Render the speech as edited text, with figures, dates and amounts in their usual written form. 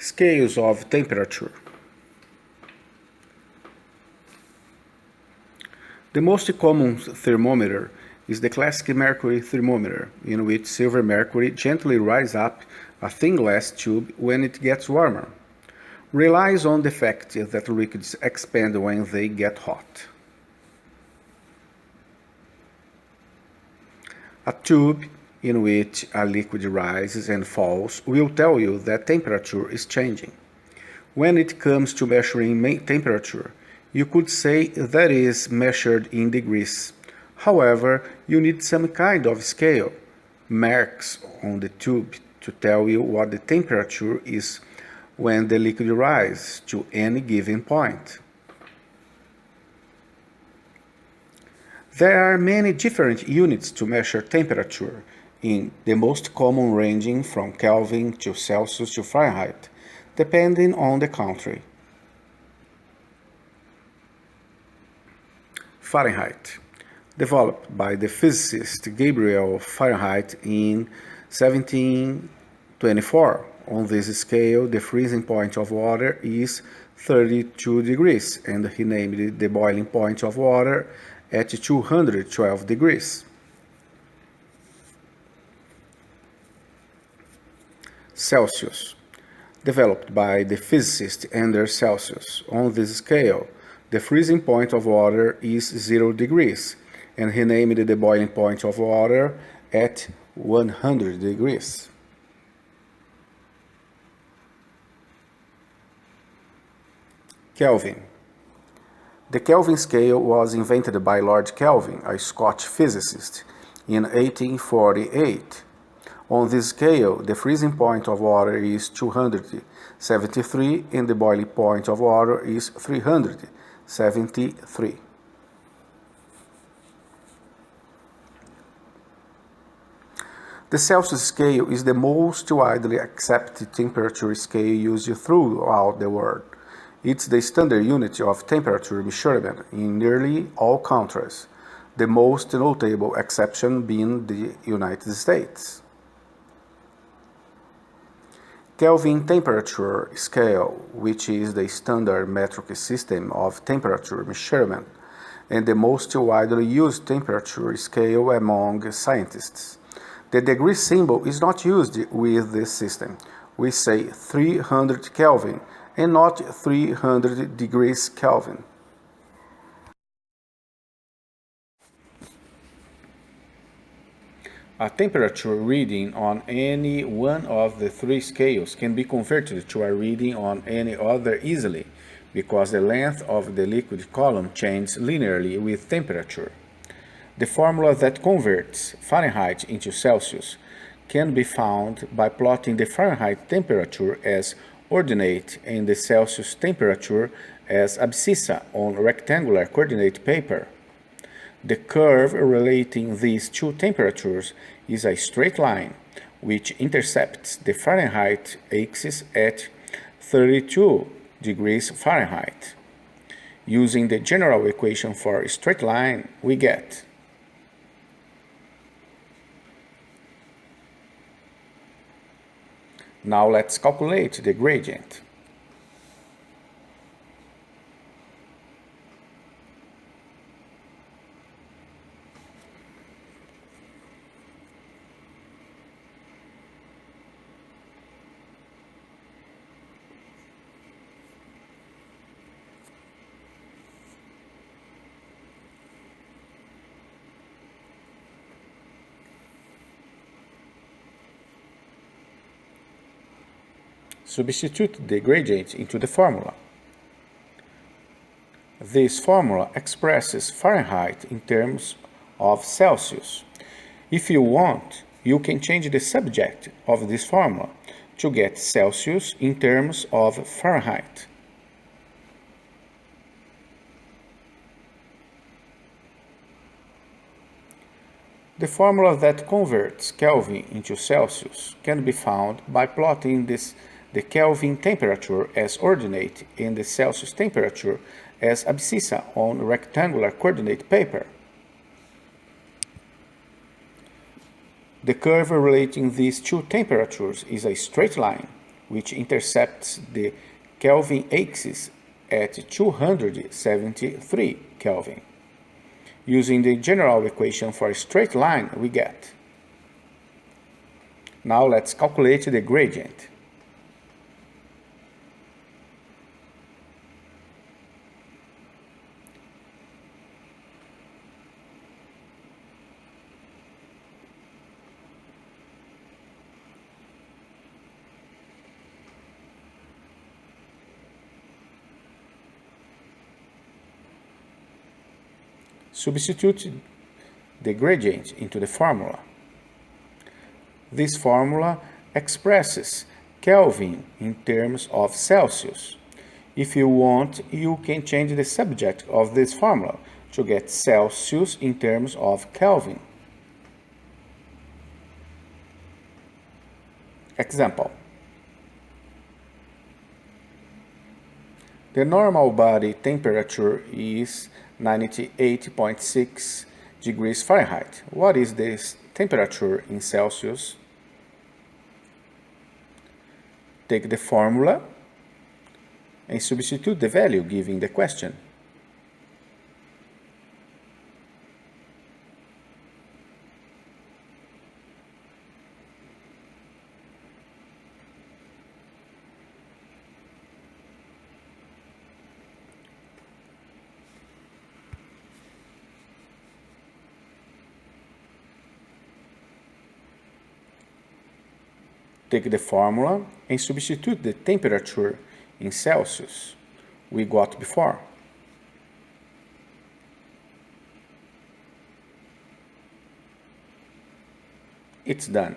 Scales of temperature. The most common thermometer is the classic Mercury Thermometer, in which silver mercury gently rises up a thin glass tube when it gets warmer. Relies on the fact that liquids expand when they get hot. A tube in which a liquid rises and falls will tell you that temperature is changing. When it comes to measuring temperature, you could say that is measured in degrees. However, you need some kind of scale, marks on the tube, to tell you what the temperature is when the liquid rises to any given point. There are many different units to measure temperature, in the most common ranging from Kelvin to Celsius to Fahrenheit, depending on the country. Fahrenheit. Developed by the physicist Gabriel Fahrenheit in 1724. On this scale, the freezing point of water is 32 degrees, and he named the boiling point of water at 212 degrees. Celsius. Developed by the physicist Anders Celsius. On this scale, the freezing point of water is 0 degrees, and he named the boiling point of water at 100 degrees. Kelvin. The Kelvin scale was invented by Lord Kelvin, a Scotch physicist, in 1848. On this scale, the freezing point of water is 273 and the boiling point of water is 373. The Celsius scale is the most widely accepted temperature scale used throughout the world. It's the standard unit of temperature measurement in nearly all countries, the most notable exception being the United States. Kelvin temperature scale, which is the standard metric system of temperature measurement and the most widely used temperature scale among scientists. The degree symbol is not used with this system. We say 300 Kelvin and not 300 degrees Kelvin. A temperature reading on any one of the three scales can be converted to a reading on any other easily, because the length of the liquid column changes linearly with temperature. The formula that converts Fahrenheit into Celsius can be found by plotting the Fahrenheit temperature as ordinate and the Celsius temperature as abscissa on rectangular coordinate paper. The curve relating these two temperatures is a straight line, which intercepts the Fahrenheit axis at 32 degrees Fahrenheit. Using the general equation for a straight line, we get Now let's calculate the gradient. Substitute the gradient into the formula. This formula expresses Fahrenheit in terms of Celsius. If you want, you can change the subject of this formula to get Celsius in terms of Fahrenheit. The formula that converts Kelvin into Celsius can be found by plotting the Kelvin temperature as ordinate and the Celsius temperature as abscissa on rectangular coordinate paper. The curve relating these two temperatures is a straight line, which intercepts the Kelvin axis at 273 Kelvin. Using the general equation for a straight line, we get. Now let's calculate the gradient. Substitute the gradient into the formula. This formula expresses Kelvin in terms of Celsius. If you want, you can change the subject of this formula to get Celsius in terms of Kelvin. Example. The normal body temperature is 98.6 degrees Fahrenheit. What is this temperature in Celsius? Take the formula and substitute the value given in the question. Take the formula and substitute the temperature in Celsius we got before. It's done.